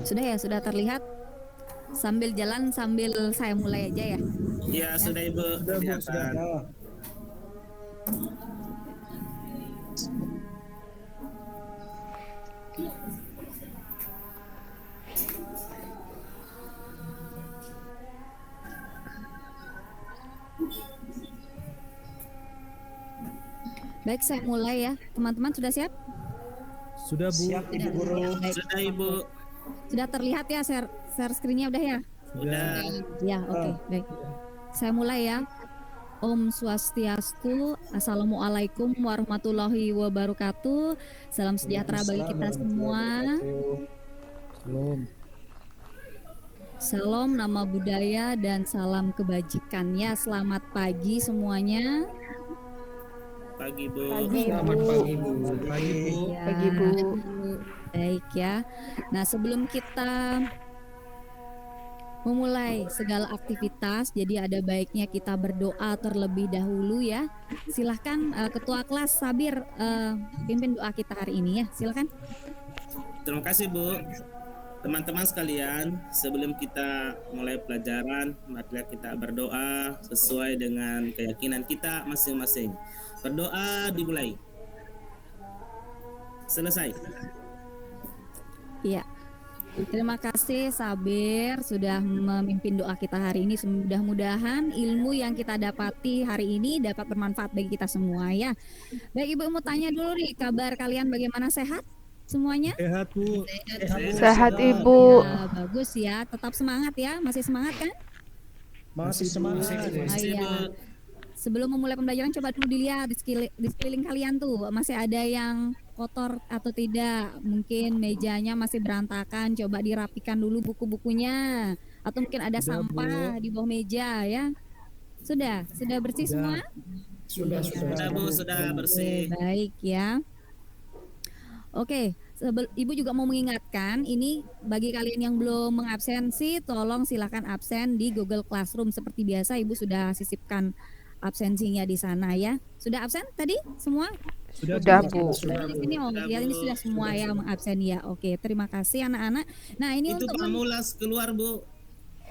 Sudah ya, sudah terlihat. Sambil jalan sambil saya mulai aja ya. Ya, sudah Ibu, Sudah Bu, sudah. kelihatan. Ya. Baik, saya mulai ya. Teman-teman sudah siap? Sudah Bu. Siap Ibu Guru. Baik. Sudah Ibu. Sudah terlihat ya share screen-nya udah ya? Sudah. Ya, oke, baik. Saya mulai ya. Om Swastiastu, Assalamualaikum warahmatullahi wabarakatuh. Salam sejahtera bagi kita semua. Belum. Salam nama budaya dan salam kebajikan ya. Selamat pagi semuanya. Pagi Bu. Selamat pagi Bu. Pagi Bu. Ya, Pagi Bu. baik ya. Nah, sebelum kita memulai segala aktivitas, jadi ada baiknya kita berdoa terlebih dahulu ya. Silahkan Ketua Kelas Sabir pimpin doa kita hari ini ya. Silahkan. Terima kasih Bu. Teman-teman sekalian, sebelum kita mulai pelajaran, marilah kita berdoa sesuai dengan keyakinan kita masing-masing. Berdoa dimulai. Selesai. Iya. Terima kasih Sabir sudah memimpin doa kita hari ini. Mudah-mudahan ilmu yang kita dapati hari ini dapat bermanfaat bagi kita semua ya. Baik Ibu, mau tanya dulu nih, kabar kalian bagaimana, sehat semuanya? Sehat Bu. Sehat Ibu. Ya, bagus ya, tetap semangat ya, masih semangat kan? Masih semangat. Ah, iya. Sebelum memulai pembelajaran coba dulu dilihat di sekeliling kalian tuh masih ada yang kotor atau tidak, mungkin mejanya masih berantakan, coba dirapikan dulu buku-bukunya, atau mungkin ada Sudah, sampah di bawah meja ya. Sudah bersih semua? Sudah. Sudah Bu, sudah bersih. Oke, baik ya. Oke, Ibu juga mau mengingatkan ini bagi kalian yang belum mengabsensi, tolong silakan absen di Google Classroom seperti biasa. Ibu sudah sisipkan absensinya di sana ya. Sudah absen tadi semua? Sudah Bu. Di sini ya, ini sudah semua ya mengabsen ya. Oke, terima kasih anak-anak. Nah, ini Itu untuk Pak Mulas keluar Bu.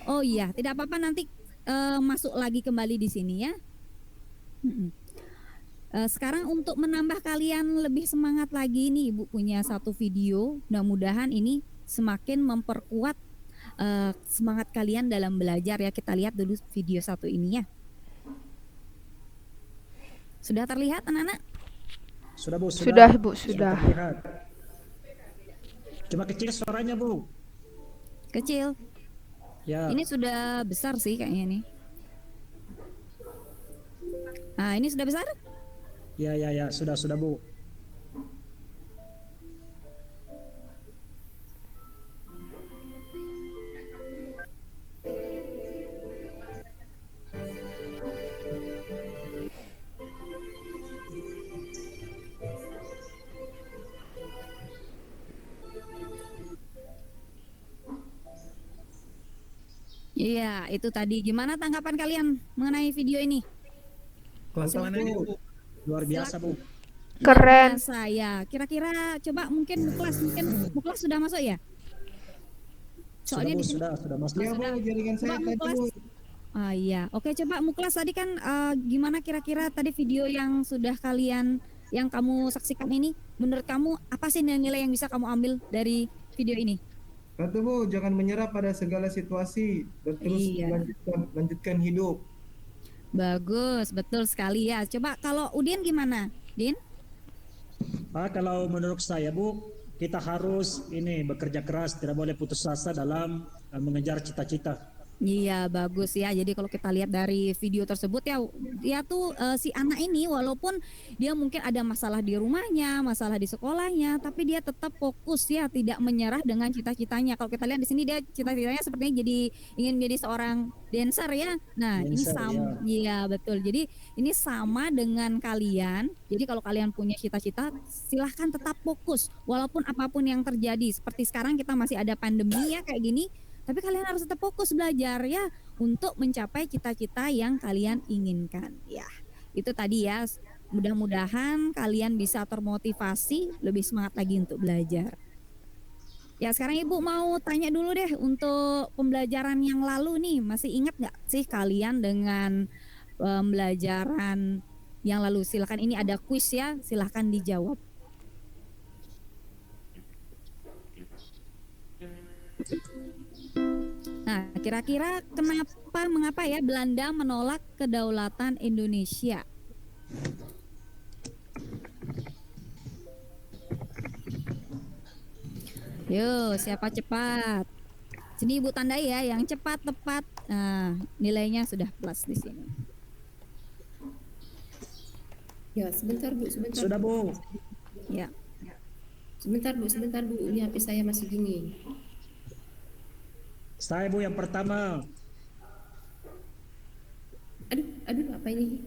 Oh iya, tidak apa-apa, nanti masuk lagi kembali di sini ya. Sekarang untuk menambah kalian lebih semangat lagi nih, Ibu punya satu video. Mudah-mudahan ini semakin memperkuat semangat kalian dalam belajar ya. Kita lihat dulu video satu ini ya. Sudah terlihat anak-anak? Sudah Bu, Sudah Bu, sudah. terlihat. Cuma kecil suaranya Bu. Kecil. Ya. Ini sudah besar sih kayaknya nih. Nah, ini sudah besar? Ya, sudah Bu. Iya, itu tadi. Gimana tanggapan kalian mengenai video ini? Kelas mana nih Bu? Luar biasa Bu. Keren. Saya kira-kira coba mungkin Muklas sudah masuk ya? Sudah Bu, sudah Mas. Ya, Bu, jaringan saya tadi Bu. Ah iya, oke, coba Muklas tadi kan gimana kira-kira tadi video yang sudah yang kamu saksikan ini, menurut kamu apa sih nilai yang bisa kamu ambil dari video ini? Satu Bu, jangan menyerah pada segala situasi dan terus Iya. lanjutkan hidup. Bagus, betul sekali ya. Coba kalau Udin gimana, Din? Kalau menurut saya Bu, kita harus bekerja keras, tidak boleh putus asa dalam mengejar cita-cita. Iya, bagus ya. Jadi kalau kita lihat dari video tersebut ya, dia tuh si anak ini walaupun dia mungkin ada masalah di rumahnya, masalah di sekolahnya, tapi dia tetap fokus ya, tidak menyerah dengan cita-citanya. Kalau kita lihat di sini dia cita-citanya sepertinya ingin menjadi seorang dancer ya. Nah, ini Dancer, sama, iya betul. Jadi ini sama dengan kalian. Jadi kalau kalian punya cita-cita, silahkan tetap fokus walaupun apapun yang terjadi. Seperti sekarang kita masih ada pandemi ya kayak gini. Tapi kalian harus tetap fokus belajar ya untuk mencapai cita-cita yang kalian inginkan ya. Itu tadi ya. Mudah-mudahan kalian bisa termotivasi lebih semangat lagi untuk belajar. Ya sekarang Ibu mau tanya dulu deh untuk pembelajaran yang lalu nih, masih ingat nggak sih kalian dengan pembelajaran yang lalu? Silakan, ini ada kuis ya, silakan dijawab. Nah, kira-kira mengapa ya Belanda menolak kedaulatan Indonesia? Yuk, siapa cepat? Sini Ibu tandai ya, yang cepat tepat. Nah, nilainya sudah plus di sini. Ya, sebentar Bu, sebentar. Sudah Bu. Ya. Sebentar Bu. Ini HP saya masih gini. Saya Bu yang pertama. Aduh, apa ini?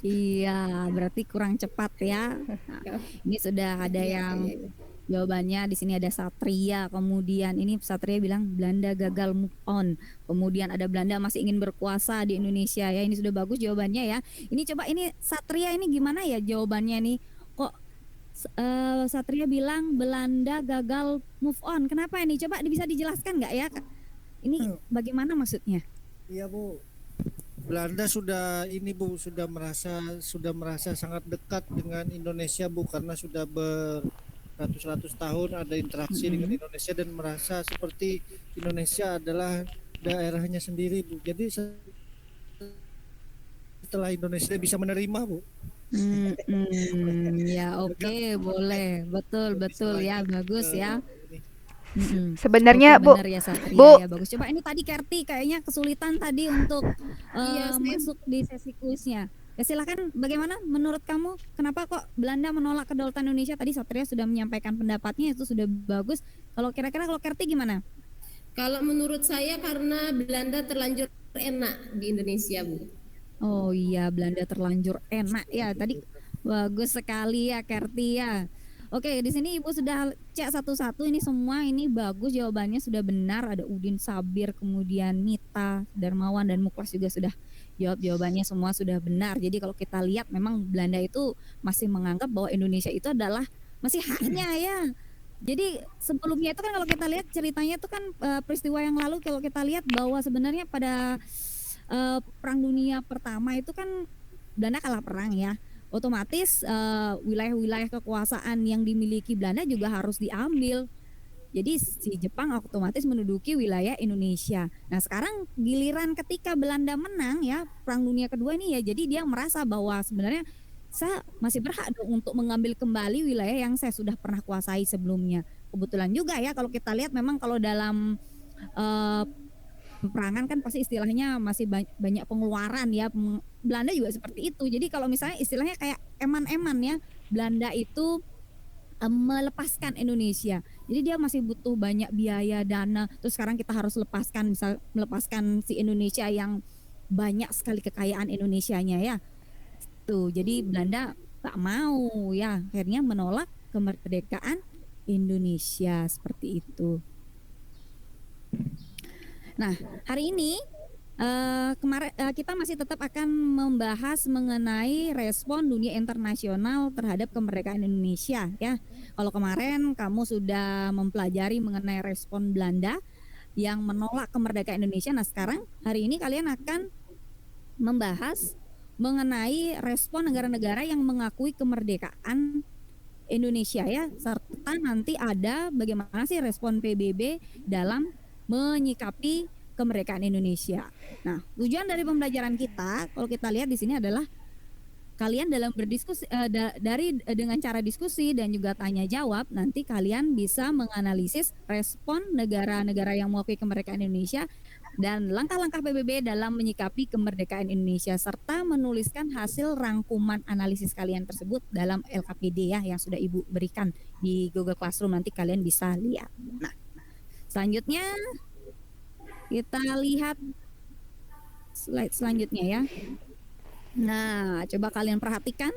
Iya, berarti kurang cepat ya. Nah, ini sudah ada yang jawabannya. Di sini ada Satria. Kemudian ini Satria bilang Belanda gagal move on. Kemudian ada Belanda masih ingin berkuasa di Indonesia ya. Ini sudah bagus jawabannya ya. Ini coba ini Satria ini gimana ya jawabannya nih? Kok Satria bilang Belanda gagal move on. Kenapa ini? Coba bisa dijelaskan nggak ya? Ini bagaimana maksudnya? Iya Bu, Belanda sudah ini Bu, sudah merasa sangat dekat dengan Indonesia Bu, karena sudah beratus-ratus tahun ada interaksi dengan Indonesia dan merasa seperti Indonesia adalah daerahnya sendiri Bu. Jadi setelah Indonesia bisa menerima Bu. Ya oke, boleh, betul ya, bagus ya. Sebenarnya Oke, Bu, benar ya Satria Bu. ya, bagus. Coba ini tadi Kerti kayaknya kesulitan tadi untuk masuk di sesi kuisnya. Ya silakan, bagaimana menurut kamu kenapa kok Belanda menolak kedaulatan Indonesia? Tadi Satria sudah menyampaikan pendapatnya, itu sudah bagus. Kalau kira-kira kalau Kerti gimana? Kalau menurut saya karena Belanda terlanjur enak di Indonesia Bu. Oh iya, Belanda terlanjur enak ya. Tadi bagus sekali ya Kerti ya. Oke, di sini Ibu sudah cek satu-satu ini semua, ini bagus jawabannya sudah benar. Ada Udin Sabir, kemudian Mita, Darmawan dan Muklas juga sudah jawab jawabannya semua sudah benar. Jadi kalau kita lihat memang Belanda itu masih menganggap bahwa Indonesia itu adalah masih haknya ya. Jadi sebelumnya itu kan kalau kita lihat ceritanya itu kan peristiwa yang lalu kalau kita lihat bahwa sebenarnya pada Perang Dunia Pertama itu kan Belanda kalah perang ya. Otomatis wilayah-wilayah kekuasaan yang dimiliki Belanda juga harus diambil. Jadi si Jepang otomatis menduduki wilayah Indonesia. Nah sekarang giliran ketika Belanda menang ya Perang Dunia Kedua ini ya, jadi dia merasa bahwa sebenarnya saya masih berhak dong untuk mengambil kembali wilayah yang saya sudah pernah kuasai sebelumnya. Kebetulan juga ya kalau kita lihat memang kalau dalam peperangan kan pasti istilahnya masih banyak pengeluaran ya. Belanda juga seperti itu. Jadi kalau misalnya istilahnya kayak eman-eman ya, Belanda itu melepaskan Indonesia. Jadi dia masih butuh banyak biaya dana. Terus sekarang kita harus melepaskan si Indonesia yang banyak sekali kekayaan Indonesianya ya. Tuh, jadi Belanda tak mau ya, akhirnya menolak kemerdekaan Indonesia seperti itu. Nah, hari ini kita masih tetap akan membahas mengenai respon dunia internasional terhadap kemerdekaan Indonesia ya. Kalau kemarin kamu sudah mempelajari mengenai respon Belanda yang menolak kemerdekaan Indonesia, nah sekarang hari ini kalian akan membahas mengenai respon negara-negara yang mengakui kemerdekaan Indonesia ya, serta nanti ada bagaimana sih respon PBB dalam menyikapi kemerdekaan Indonesia. Nah, tujuan dari pembelajaran kita, kalau kita lihat di sini adalah kalian dalam berdiskusi dengan cara diskusi dan juga tanya jawab, nanti kalian bisa menganalisis respon negara-negara yang mengakui kemerdekaan Indonesia dan langkah-langkah PBB dalam menyikapi kemerdekaan Indonesia serta menuliskan hasil rangkuman analisis kalian tersebut dalam LKPD ya yang sudah Ibu berikan di Google Classroom, nanti kalian bisa lihat. Nah, selanjutnya kita lihat slide selanjutnya ya. Nah, coba kalian perhatikan.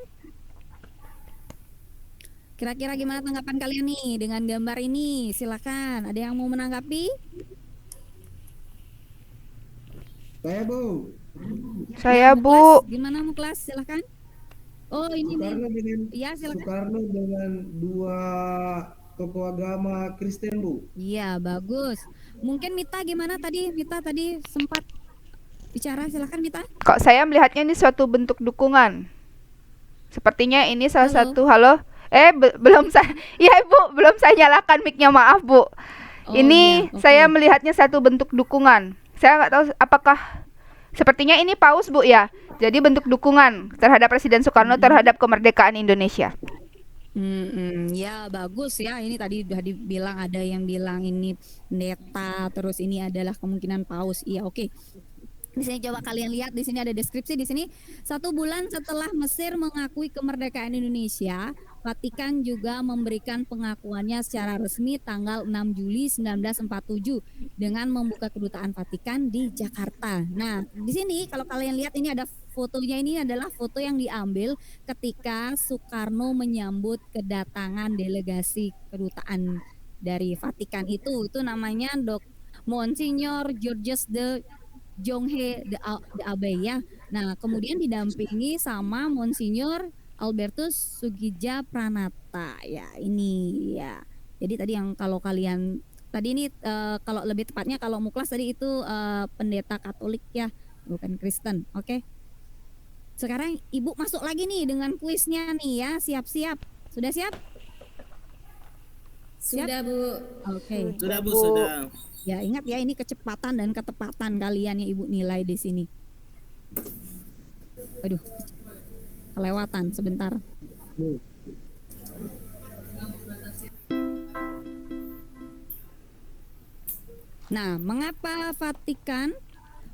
Kira-kira gimana tanggapan kalian nih dengan gambar ini? Silakan, ada yang mau menanggapi? Saya Bu. Saya Muklas, Bu. gimana Muklas? Silakan. Oh, ini nih. Soekarno dengan Ya, silakan. Soekarno dengan dua tokoh agama Kristen, Bu. Iya, bagus. Mungkin Mita gimana tadi? Mita tadi sempat bicara, silakan Mita. Kok saya melihatnya ini suatu bentuk dukungan. Sepertinya ini salah Halo. satu halo. Belum saya. Ya Ibu, belum saya nyalakan mic-nya, maaf Bu. Oh Ini iya, oke. saya melihatnya satu bentuk dukungan. Saya nggak tahu apakah sepertinya ini paus Bu ya. Jadi bentuk dukungan terhadap Presiden Soekarno terhadap kemerdekaan Indonesia. Ya bagus ya. Ini tadi udah dibilang, ada yang bilang ini pendeta, terus ini adalah kemungkinan paus. Iya, oke. Di sini coba kalian lihat, di sini ada deskripsi di sini. 1 bulan setelah Mesir mengakui kemerdekaan Indonesia, Vatikan juga memberikan pengakuannya secara resmi tanggal 6 Juli 1947 dengan membuka kedutaan Vatikan di Jakarta. Nah, di sini kalau kalian lihat ini ada fotonya, ini adalah foto yang diambil ketika Soekarno menyambut kedatangan delegasi kedutaan dari Vatikan itu namanya Monsignor Georges de Jonghe de Abe ya. Nah, kemudian didampingi sama Monsignor Albertus Sugija Pranata ya, ini ya. Jadi tadi yang kalau kalian tadi ini kalau lebih tepatnya kalau Muklas tadi itu pendeta Katolik ya, bukan Kristen. Oke. Sekarang Ibu masuk lagi nih dengan kuisnya nih ya. Siap-siap. Sudah siap? Sudah, Bu. Oke. Sudah Bu, sudah. Ya, ingat ya, ini kecepatan dan ketepatan kalian yang Ibu nilai di sini. Aduh, kelewatan sebentar. Nah, mengapa Vatikan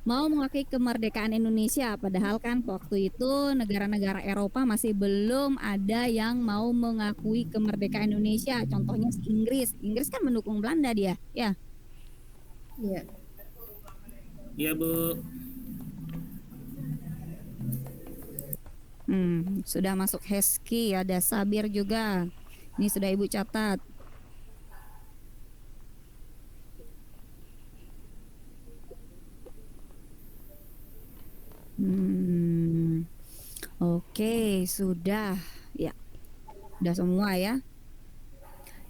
mau mengakui kemerdekaan Indonesia? Padahal kan waktu itu negara-negara Eropa masih belum ada yang mau mengakui kemerdekaan Indonesia. Contohnya Inggris. Inggris kan mendukung Belanda dia, ya. Iya. Iya Bu. Sudah masuk Hesky, ada Sabir juga. Ini sudah Ibu catat. Oke, sudah. Ya. Sudah semua ya.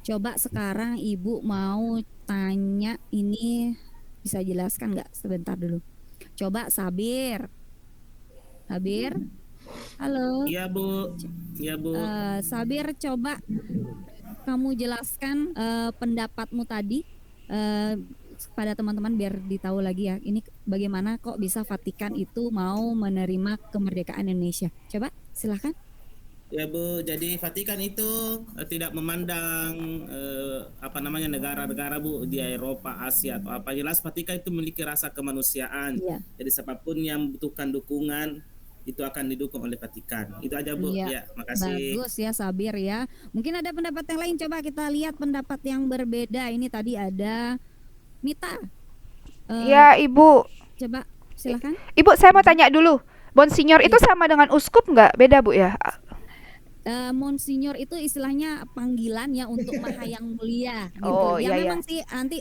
Coba sekarang Ibu mau tanya, ini bisa jelaskan nggak sebentar dulu. Coba Sabir. Sabir. Halo. Iya Bu. Iya Bu. Sabir, coba kamu jelaskan pendapatmu tadi kepada teman-teman biar ditahu lagi ya. Ini bagaimana kok bisa Vatikan itu mau menerima kemerdekaan Indonesia? Coba silakan. Ya Bu, jadi Vatikan itu tidak memandang negara-negara Bu di Eropa, Asia atau apa, jelas Vatikan itu memiliki rasa kemanusiaan. Iya. Jadi siapapun yang membutuhkan dukungan itu akan didukung oleh Vatikan. Itu aja Bu. Iya. Ya, makasih. Bagus ya Sabir ya. Mungkin ada pendapat yang lain, coba kita lihat pendapat yang berbeda. Ini tadi ada Mita. Ya Ibu. Coba silakan. Ibu, saya mau tanya dulu. Monsignor itu sama dengan uskup nggak? Beda Bu ya? Monsignor itu istilahnya panggilan ya untuk maha yang mulia gitu. Oh, Ya iya, memang sih nanti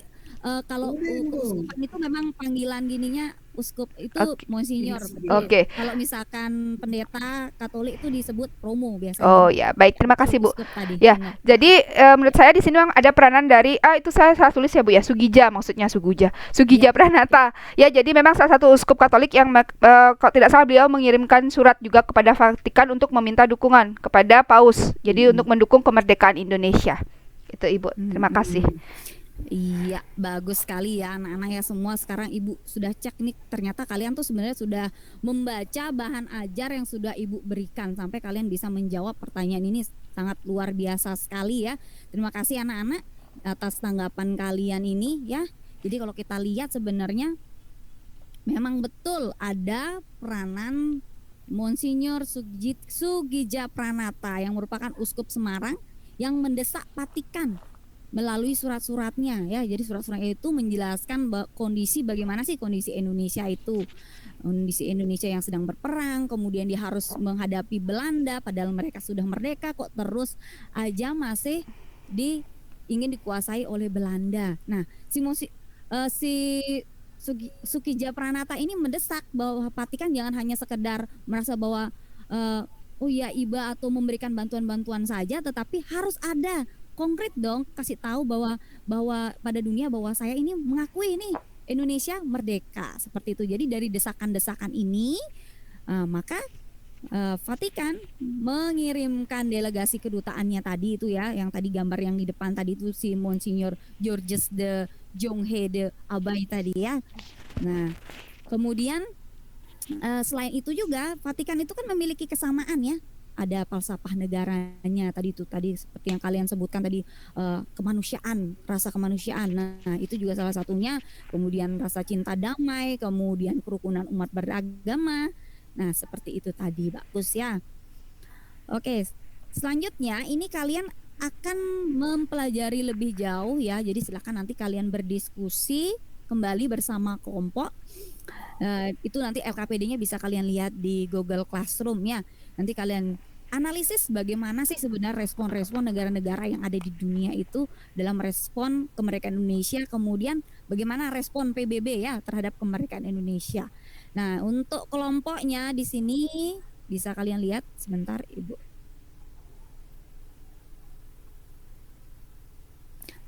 kalau keuskupan itu memang panggilan gininya uskup itu Oke. Monsignor. Oke. Kalau misalkan pendeta Katolik itu disebut romo biasanya. Oh ya, baik. Terima kasih Bu. Uskup tadi. Ya, Benar. jadi menurut saya di sini memang ada peranan dari itu saya salah tulis ya Bu ya, Sugija maksudnya Sugija Pranata. Ya, jadi memang salah satu uskup Katolik yang kalau tidak salah beliau mengirimkan surat juga kepada Vatikan untuk meminta dukungan kepada Paus. Jadi untuk mendukung kemerdekaan Indonesia. Itu Ibu. Terima kasih. Iya, bagus sekali ya anak-anak ya semua. Sekarang Ibu sudah cek nih, ternyata kalian tuh sebenarnya sudah membaca bahan ajar yang sudah Ibu berikan sampai kalian bisa menjawab pertanyaan ini, sangat luar biasa sekali ya. Terima kasih anak-anak atas tanggapan kalian ini ya. Jadi kalau kita lihat sebenarnya memang betul ada peranan Monsignor Sugija Pranata yang merupakan uskup Semarang yang mendesak Vatikan melalui surat-suratnya ya. Jadi surat-suratnya itu menjelaskan kondisi bagaimana sih kondisi Indonesia itu. Kondisi Indonesia yang sedang berperang, kemudian dia harus menghadapi Belanda padahal mereka sudah merdeka, kok terus aja masih ingin dikuasai oleh Belanda. Nah, Sugija Pranata ini mendesak bahwa Vatikan jangan hanya sekedar merasa bahwa oh ya iba atau memberikan bantuan-bantuan saja, tetapi harus ada konkret dong, kasih tahu bahwa bahwa pada dunia bahwa saya ini mengakui ini Indonesia merdeka seperti itu. Jadi dari desakan-desakan ini maka Vatikan mengirimkan delegasi kedutaannya tadi itu ya, yang tadi gambar yang di depan tadi itu si Monsignor Georges de Jonghe de Abay tadi ya. Nah, kemudian selain itu juga Vatikan itu kan memiliki kesamaan ya. Ada falsafah negaranya tadi seperti yang kalian sebutkan tadi, kemanusiaan, rasa kemanusiaan. Nah, itu juga salah satunya. Kemudian rasa cinta damai, kemudian kerukunan umat beragama. Nah, seperti itu tadi, bagus ya. Oke, selanjutnya ini kalian akan mempelajari lebih jauh ya. Jadi silakan nanti kalian berdiskusi kembali bersama kelompok. Itu nanti LKPD-nya bisa kalian lihat di Google Classroom ya. Nanti kalian analisis bagaimana sih sebenarnya respon-respon negara-negara yang ada di dunia itu dalam respon kemerdekaan Indonesia, kemudian bagaimana respon PBB ya terhadap kemerdekaan Indonesia. Nah, untuk kelompoknya di sini bisa kalian lihat sebentar, Ibu.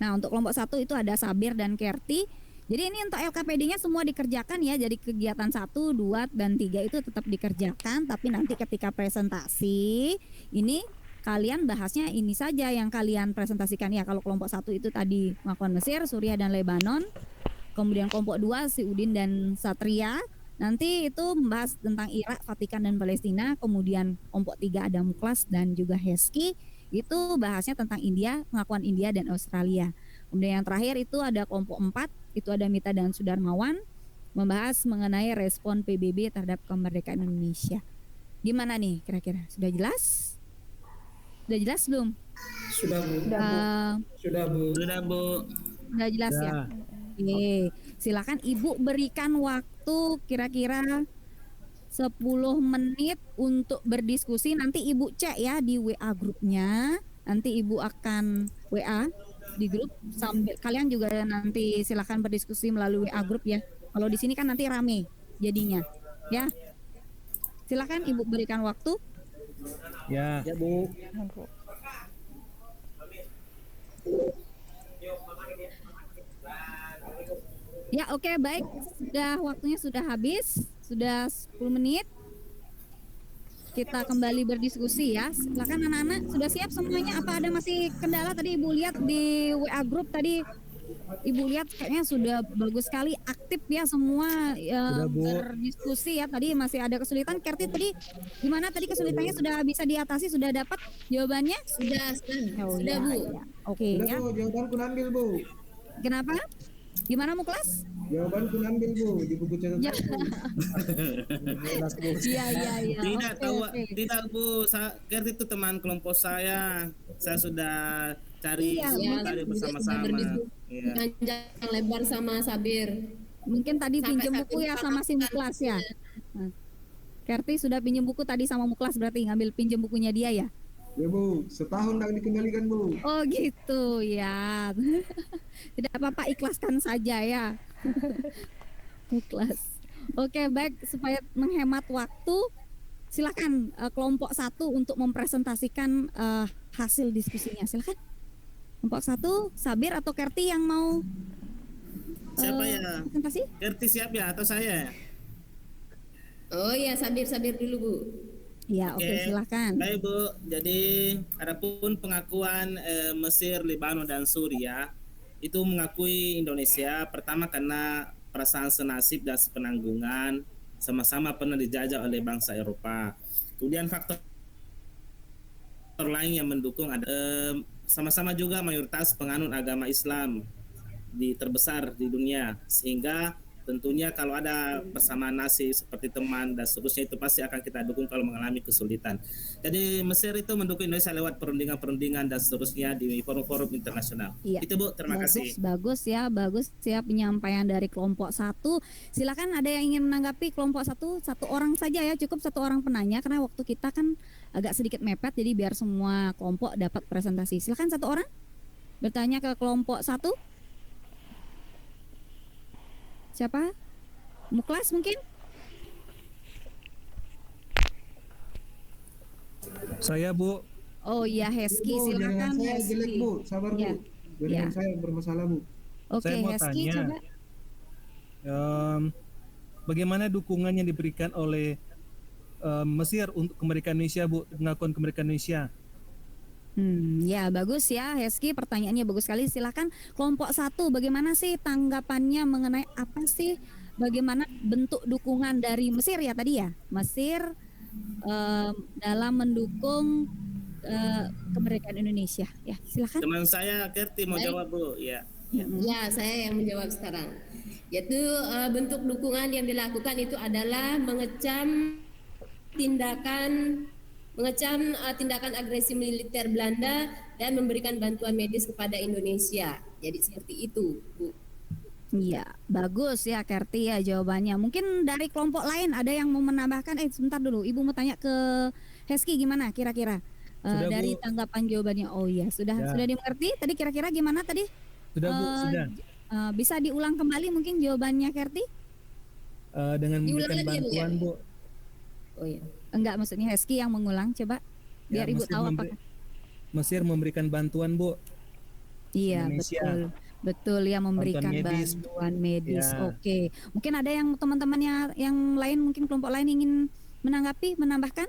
Nah, untuk kelompok 1 itu ada Sabir dan Kerti. Jadi ini untuk LKPD-nya semua dikerjakan ya. Jadi kegiatan 1, 2, dan 3 itu tetap dikerjakan. Tapi nanti ketika presentasi ini kalian bahasnya ini saja yang kalian presentasikan ya. Kalau kelompok 1 itu tadi pengakuan Mesir, Suriah, dan Lebanon. Kemudian kelompok 2 si Udin dan Satria. Nanti itu membahas tentang Irak, Vatikan, dan Palestina. Kemudian kelompok 3 ada Muklas dan juga Heski. Itu bahasnya tentang India, pengakuan India dan Australia. Kemudian yang terakhir itu ada kelompok 4, itu ada Mita dan Sudarmawan, membahas mengenai respon PBB terhadap kemerdekaan Indonesia. Gimana nih kira-kira? Sudah jelas? Sudah jelas belum? Sudah Bu. Sudah Bu. Sudah Bu. Sudah jelas ya? Oke, silakan Ibu berikan waktu kira-kira 10 menit untuk berdiskusi. Nanti Ibu cek ya di WA grupnya. Nanti Ibu akan WA di grup sambil kalian juga nanti silakan berdiskusi melalui WA grup ya. Kalau di sini kan nanti rame jadinya. Ya. Silakan Ibu berikan waktu. Ya. Ya, Bu. Ya, oke, baik. Waktunya sudah habis. Sudah 10 menit. Kita kembali berdiskusi ya. Silakan anak-anak, sudah siap semuanya? Apa ada masih kendala? Tadi Ibu lihat di WA group tadi, Ibu lihat kayaknya sudah bagus sekali, aktif ya semua ya, berdiskusi ya. Tadi masih ada kesulitan. Kerti tadi gimana? Tadi kesulitannya sudah bisa diatasi? Sudah dapat jawabannya? Sudah, Sudah Bu. Ya. Oke Sudah ya. Bu, jawabanku nambil Bu. Kenapa? Gimana Muklas? Jawabanku nambil Bu di buku catatan. Ya. Iya. Tidak Oke, tahu, oke. tidak Bu. Kerti itu teman kelompok saya. Saya sudah cari Iya, semua mungkin tadi sudah bersama-sama. berdiskusi Iya. panjang lebar sama Sabir. Mungkin tadi Sampai pinjam satu buku ya sama si Muklas ya. Nah, Kerti sudah pinjam buku tadi sama Muklas, berarti ngambil pinjam bukunya dia ya. Ya Bu, setahun tak dikembalikan Bu. Oh gitu ya. Tidak apa-apa, ikhlaskan saja ya. Ikhlas. Oke, baik, supaya menghemat waktu silakan kelompok 1 untuk mempresentasikan hasil diskusinya. Silakan. Kelompok 1, Sabir atau Kerti yang mau Siapa ya? presentasi? Kerti siap ya atau saya? Oh iya, Sabir dulu Bu. Ya, oke, silakan. Baik Bu, jadi adapun pengakuan Mesir, Lebanon, dan Suriah itu mengakui Indonesia pertama karena perasaan senasib dan sepenanggungan, sama-sama pernah dijajah oleh bangsa Eropa. Kemudian faktor lain yang mendukung ada sama-sama juga mayoritas penganut agama Islam terbesar di dunia, sehingga tentunya kalau ada persamaan nasib seperti teman dan seterusnya itu pasti akan kita dukung kalau mengalami kesulitan. Jadi Mesir itu mendukung Indonesia lewat perundingan dan seterusnya di forum-forum internasional. Iya. Itu Bu, terima kasih. Bagus ya penyampaian dari kelompok 1. Silakan ada yang ingin menanggapi kelompok 1, satu orang saja ya, cukup satu orang penanya karena waktu kita kan agak sedikit mepet, jadi biar semua kelompok dapat presentasi. Silakan satu orang bertanya ke kelompok 1. Siapa? Muklas mungkin? Saya Bu. Oh iya, Hesky, Bu, jaringan silakan saya jelek Hesky. Bu, sabar Ya, Bu. Jaringan ya. saya bermasalah Bu. Oke, Saya mau Hesky tanya. coba. Bagaimana dukungan yang diberikan oleh Mesir untuk kemerdekaan Indonesia, Bu, pengakuan kemerdekaan Indonesia? Ya bagus ya, Hesky. Pertanyaannya bagus sekali. Silakan kelompok satu, bagaimana sih tanggapannya mengenai apa sih, bagaimana bentuk dukungan dari Mesir ya tadi ya, Mesir dalam mendukung kemerdekaan Indonesia. Ya, silakan. Teman saya Kerti mau Baik. jawab Bu. Ya. Ya, saya yang menjawab sekarang. Yaitu bentuk dukungan yang dilakukan itu adalah mengecam tindakan agresi militer Belanda dan memberikan bantuan medis kepada Indonesia. Jadi seperti itu, Bu. Iya, bagus ya Kerti ya jawabannya. Mungkin dari kelompok lain ada yang mau menambahkan? Sebentar dulu, Ibu mau tanya ke Hesky gimana kira-kira Sudah, dari Bu. tanggapan jawabannya? Oh iya, sudah Ya. dimengerti. Tadi kira-kira gimana tadi? Sudah, Bu, Eh, sudah. Bisa diulang kembali mungkin jawabannya Kerti? Dengan Diulang memberikan lagi ya, Bu, ya? bantuan, Bu. Oh iya. Enggak, maksudnya Hesky yang mengulang, coba biar Ya, Ibu Mesir tahu memberi- apakah. Mesir memberikan bantuan, Bu. Iya, Indonesia. betul. Betul ya, memberikan medis. bantuan medis. Ya. Oke. Mungkin ada yang teman-temannya yang lain, mungkin kelompok lain ingin menanggapi, menambahkan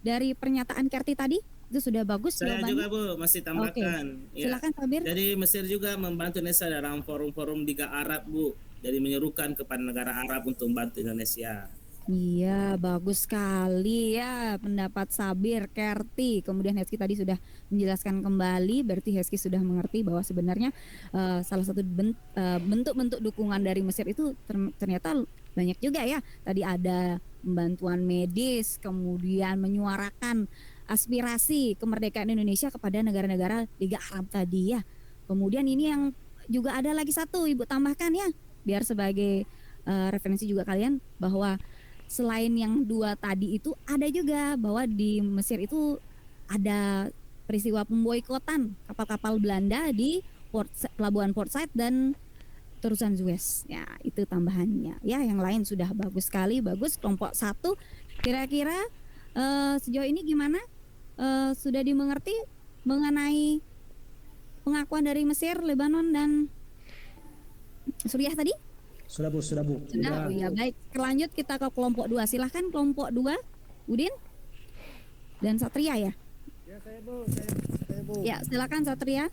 dari pernyataan Kerti tadi? Itu sudah bagus Saya jawabannya. juga Bu masih tambahkan. Ya. Silakan Sabir. Jadi Mesir juga membantu Indonesia dalam forum-forum Liga Arab Bu. Jadi menyerukan kepada negara Arab untuk membantu Indonesia. Iya, bagus sekali ya pendapat Sabir, Kerti. Kemudian Hesky tadi sudah menjelaskan kembali, berarti Hesky sudah mengerti bahwa sebenarnya salah satu bentuk-bentuk dukungan dari Mesir itu ternyata banyak juga ya. Tadi ada bantuan medis, kemudian menyuarakan aspirasi kemerdekaan Indonesia kepada negara-negara Liga Arab tadi ya. Kemudian ini yang juga ada lagi satu Ibu tambahkan ya, biar sebagai referensi juga kalian bahwa selain yang dua tadi itu ada juga bahwa di Mesir itu ada peristiwa pemboikotan kapal-kapal Belanda di pelabuhan Port Said dan terusan Suez. Ya, itu tambahannya. Ya, yang lain sudah bagus sekali, bagus. Kelompok satu kira-kira sejauh ini gimana? Sudah dimengerti mengenai pengakuan dari Mesir, Lebanon dan Suriah tadi? Sudah Bu, sudah Bu. Sudah, oh ya baik. Lanjut kita ke kelompok 2. Silahkan kelompok 2, Udin dan Satria ya. Ya, saya Bu. Ya, silakan Satria.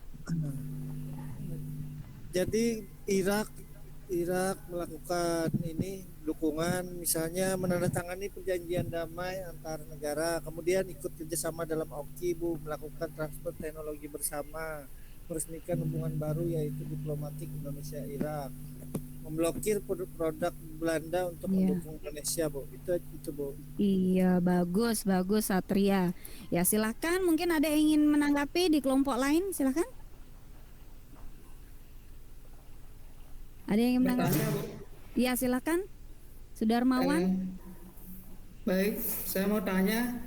Jadi Irak melakukan ini dukungan, misalnya menandatangani perjanjian damai antar negara, kemudian ikut kerjasama dalam AUKI, Bu, melakukan transfer teknologi bersama, meresmikan hubungan baru yaitu diplomatik Indonesia-Irak, memblokir produk Belanda untuk Iya. mendukung Indonesia, Bu. Itu Bu. Iya, bagus Satria. Ya, silakan mungkin ada yang ingin menanggapi di kelompok lain, silakan. Ada yang ingin menanggapi? Bertanya Bu. Iya, silakan. Sudarmawan. Baik, saya mau tanya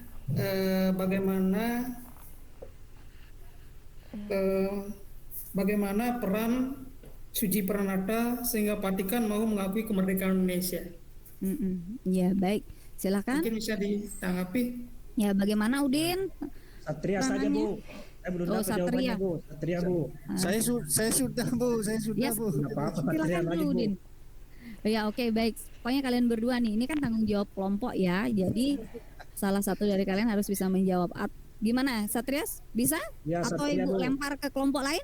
bagaimana peran Suci Pranata sehingga Vatikan mau mengakui kemerdekaan Indonesia. Ya, baik. Silakan. Mungkin bisa ditanggapi. Ya, bagaimana Udin? Satria saja Bu. Saya belum Oh, dapat jawabannya Satria. Bu. Satria Bu. Saya sudah, Bu. Ya, Bu. Nggak apa-apa Satria silakan lagi dulu Bu. Udin. Ya, oke, baik. Pokoknya kalian berdua nih, ini kan tanggung jawab kelompok ya. Jadi salah satu dari kalian harus bisa menjawab. Gimana, Satrias? Bisa? Ya, Atau Satria, Ibu Bu. lempar ke kelompok lain?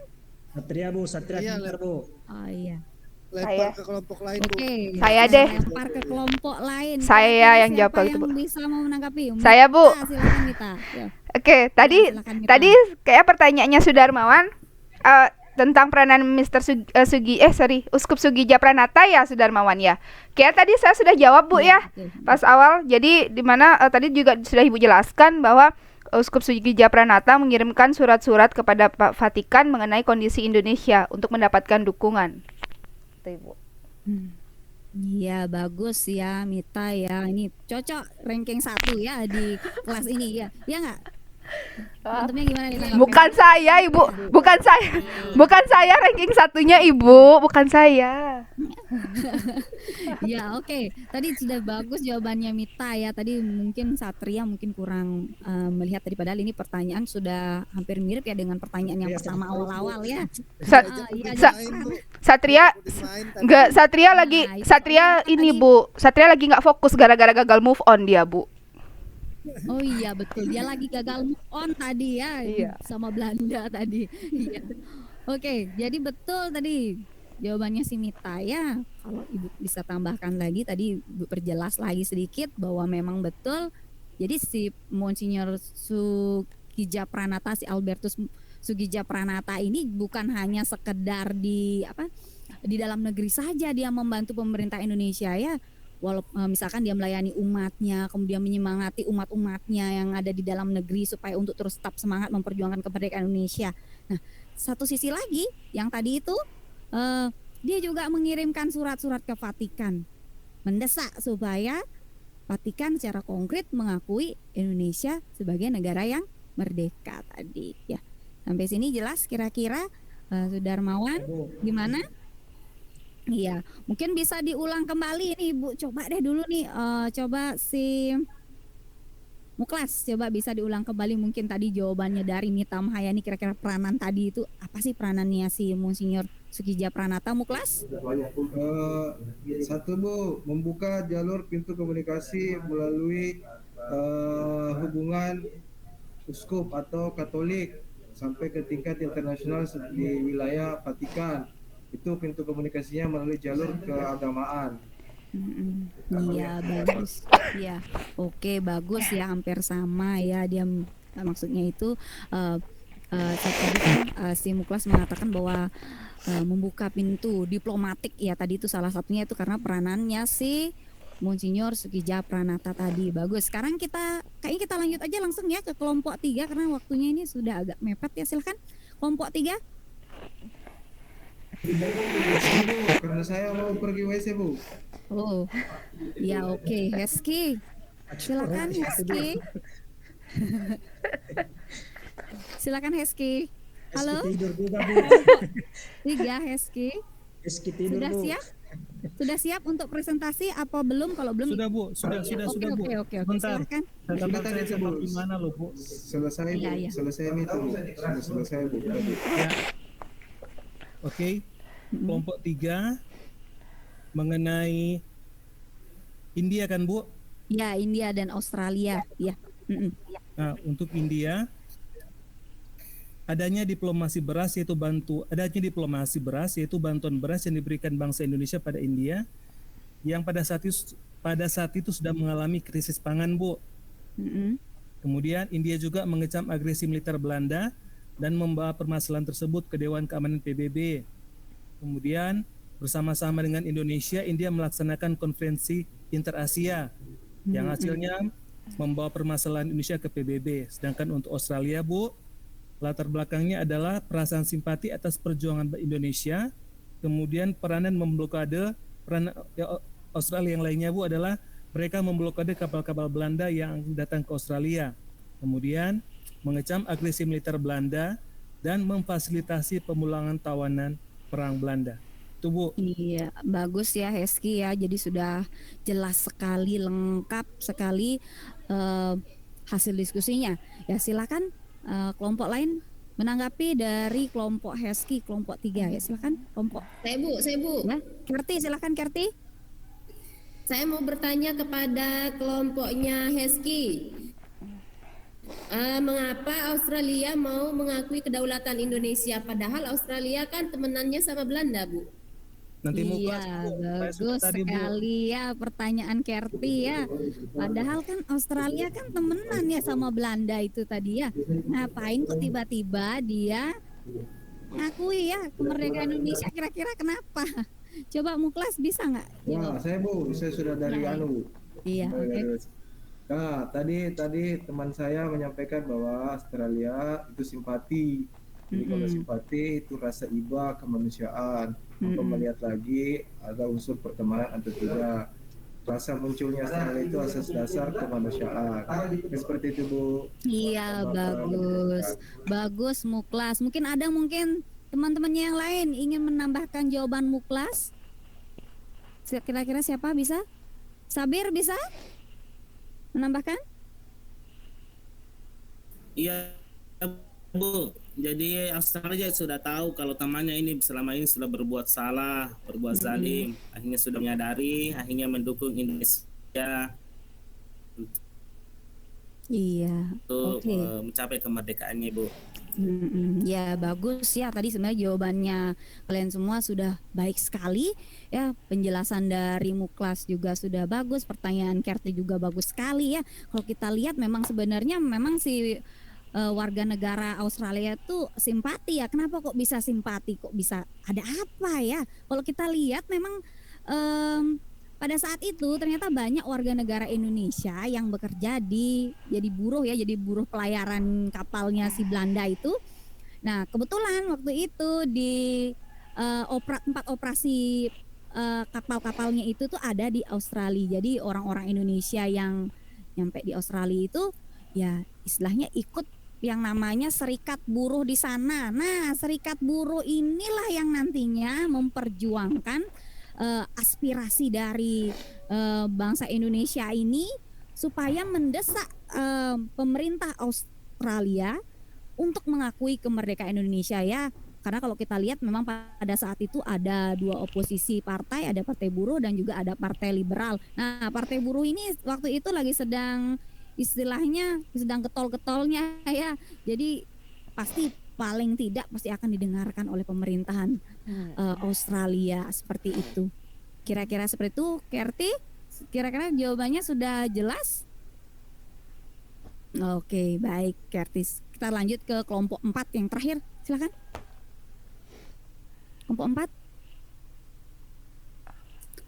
Satria Bu, Satria Iya, pintar Bu. Oh iya. Lempar Saya. ke kelompok lain, Bu. Oke. Saya kita deh. Lempar ke kelompok lain. Saya Kira-kira yang jawab siapa kalau itu, yang Bu. bisa mau menanggapi? Saya, Bu. Mita, silakan Mita. Ya. Oke, tadi silakan, Mita. tadi kayak pertanyaannya Sudarmawan tentang peranan Uskup Sugija Pranata ya Sudarmawan ya. Kayak tadi saya sudah jawab Bu ya Oke. pas awal. Jadi di mana tadi juga sudah Ibu jelaskan bahwa Uskup Sugija Pranata mengirimkan surat-surat kepada Pak Vatikan mengenai kondisi Indonesia untuk mendapatkan dukungan. Itu Ibu. Iya, bagus ya Mita ya. Ini cocok ranking 1 ya di kelas ini ya. Ya nggak? Mantemnya gimana nih tanggapnya? Bukan saya, Ibu. Bukan saya. Bukan saya ranking satunya, Ibu. Bukan saya. Ya oke, tadi sudah bagus jawabannya Mita ya. Tadi mungkin Satria mungkin kurang melihat tadi, padahal ini pertanyaan sudah hampir mirip ya dengan pertanyaan yang pertama awal-awal ya. Sa- Iya, Sa- Satria enggak, Satria lagi Nah, itu Satria tadi. ini, Bu. Satria lagi nggak fokus gara-gara gagal move on dia, Bu. Oh iya betul, dia lagi gagal move on tadi ya, Iya. sama Belanda tadi. Iya. Oke, jadi betul tadi jawabannya si Mita ya. Kalau Ibu bisa tambahkan lagi tadi, Ibu perjelas lagi sedikit bahwa memang betul. Jadi si Monsignor Sugija Pranata, si Albertus Sugija Pranata ini bukan hanya sekedar di dalam negeri saja dia membantu pemerintah Indonesia ya. Walaupun misalkan dia melayani umatnya, kemudian menyemangati umat-umatnya yang ada di dalam negeri supaya untuk terus tetap semangat memperjuangkan kemerdekaan Indonesia. Nah, satu sisi lagi yang tadi itu dia juga mengirimkan surat-surat ke Vatikan, mendesak supaya Vatikan secara konkret mengakui Indonesia sebagai negara yang merdeka tadi ya. Sampai sini jelas kira-kira, Sudarmawan gimana? Iya, mungkin bisa diulang kembali nih Bu. Coba deh dulu nih, coba si Muklas, coba bisa diulang kembali mungkin tadi jawabannya dari Mita Mahayani, kira-kira peranan tadi itu apa sih peranannya si Monsignor Sugija Pranata, Muklas? Satu Bu, membuka jalur pintu komunikasi melalui hubungan uskup atau Katolik sampai ke tingkat internasional di wilayah Vatikan. Itu pintu komunikasinya melalui jalur keagamaan. Iya bagus, ya oke bagus ya, hampir sama ya dia maksudnya itu. Tadi kan si Muklas mengatakan bahwa membuka pintu diplomatik ya, tadi itu salah satunya itu karena peranannya si Monsignor Sugija Pranata tadi. Bagus, sekarang kayaknya kita lanjut aja langsung ya ke kelompok 3 karena waktunya ini sudah agak mepet ya. Silakan kelompok 3. Karena saya mau pergi WC Bu. Oh, ya oke. Heski, silakan Heski. Silakan Heski. Halo. Tidur juga Bu. 3 Heski. Heski tidur Sudah Bu. siap? Sudah siap untuk presentasi apa belum? Kalau belum Sudah, Bu. Sudah, Bu. Oke. Bentar. Silakan. Saya Sudah dapat tadi saya Bu. di mana loh, Bu? Selesai Bu. Iya. Selesai itu Bu. Sudah selesai Bu. Tadi. Ya. Oke. Kelompok 3 mengenai India kan, Bu? Ya, India dan Australia. Ya. Nah, untuk India adanya diplomasi beras yaitu bantuan beras yang diberikan bangsa Indonesia pada India yang pada saat itu sudah mengalami krisis pangan, Bu. Kemudian India juga mengecam agresi militer Belanda dan membawa permasalahan tersebut ke Dewan Keamanan PBB. Kemudian bersama-sama dengan Indonesia, India melaksanakan konferensi Inter-Asia yang hasilnya membawa permasalahan Indonesia ke PBB. Sedangkan untuk Australia, Bu, latar belakangnya adalah perasaan simpati atas perjuangan Indonesia. Kemudian peranan Australia yang lainnya, Bu, adalah mereka memblokade kapal-kapal Belanda yang datang ke Australia. Kemudian mengecam agresi militer Belanda dan memfasilitasi pemulangan tawanan perang Belanda. Itu, Bu. Iya, bagus ya Heski ya. Jadi sudah jelas sekali, lengkap sekali hasil diskusinya. Ya silakan kelompok lain menanggapi dari kelompok Heski, kelompok 3 ya. Silakan kelompok. Saya Bu. Ya, Kerti silakan Kerti. Saya mau bertanya kepada kelompoknya Heski. Mengapa Australia mau mengakui kedaulatan Indonesia padahal Australia kan temenannya sama Belanda, Bu? Nanti mau Iya, kelas, Bu. Saya bagus sudah tadi, Bu. sekali ya pertanyaan Kerti ya. Padahal kan Australia kan temenan ya sama Belanda itu tadi ya. Ngapain kok tiba-tiba dia ngakui ya kemerdekaan Indonesia, kira-kira kenapa? Coba Muklas bisa nggak? Wah, saya Bu, saya sudah dari Ya. anu. Iya, oke. Nah, tadi teman saya menyampaikan bahwa Australia itu simpati. Jadi kalau simpati itu rasa iba kemanusiaan. Maka melihat lagi ada unsur pertemanan atau tidak. rasa munculnya Australia itu asas dasar kemanusiaan. Seperti itu Bu. Iya, bagus. Bagus Muklas. Mungkin teman-temannya yang lain ingin menambahkan jawaban Muklas? Kira-kira siapa bisa? Sabir bisa menambahkan? Iya Bu, jadi Australia sudah tahu kalau temannya ini selama ini sudah berbuat salah, berbuat zalim, akhirnya sudah menyadari, akhirnya mendukung Indonesia Iya. untuk Oke. mencapai kemerdekaannya Bu. Ya bagus ya, tadi sebenarnya jawabannya kalian semua sudah baik sekali ya, penjelasan dari Muklas juga sudah bagus, pertanyaan Kerti juga bagus sekali ya. Kalau kita lihat memang sebenarnya si warga negara Australia tuh simpati ya. Kenapa kok bisa simpati, kok bisa ada apa ya? Kalau kita lihat memang pada saat itu ternyata banyak warga negara Indonesia yang bekerja jadi buruh ya, jadi buruh pelayaran kapalnya si Belanda itu. Nah kebetulan waktu itu di tempat operasi kapal-kapalnya itu tuh ada di Australia. Jadi orang-orang Indonesia yang nyampe di Australia itu ya istilahnya ikut yang namanya serikat buruh di sana. Nah serikat buruh inilah yang nantinya memperjuangkan aspirasi dari bangsa Indonesia ini supaya mendesak pemerintah Australia untuk mengakui kemerdekaan Indonesia ya. Karena kalau kita lihat memang pada saat itu ada dua oposisi partai, ada Partai Buruh dan juga ada Partai Liberal. Nah Partai Buruh ini waktu itu lagi sedang getol-getolnya ya. Jadi paling tidak pasti akan didengarkan oleh pemerintahan Australia seperti itu. Kira-kira seperti itu, Kerti? Kira-kira jawabannya sudah jelas? Oke, baik Kerti. Kita lanjut ke kelompok 4 yang terakhir. Silakan. Kelompok 4.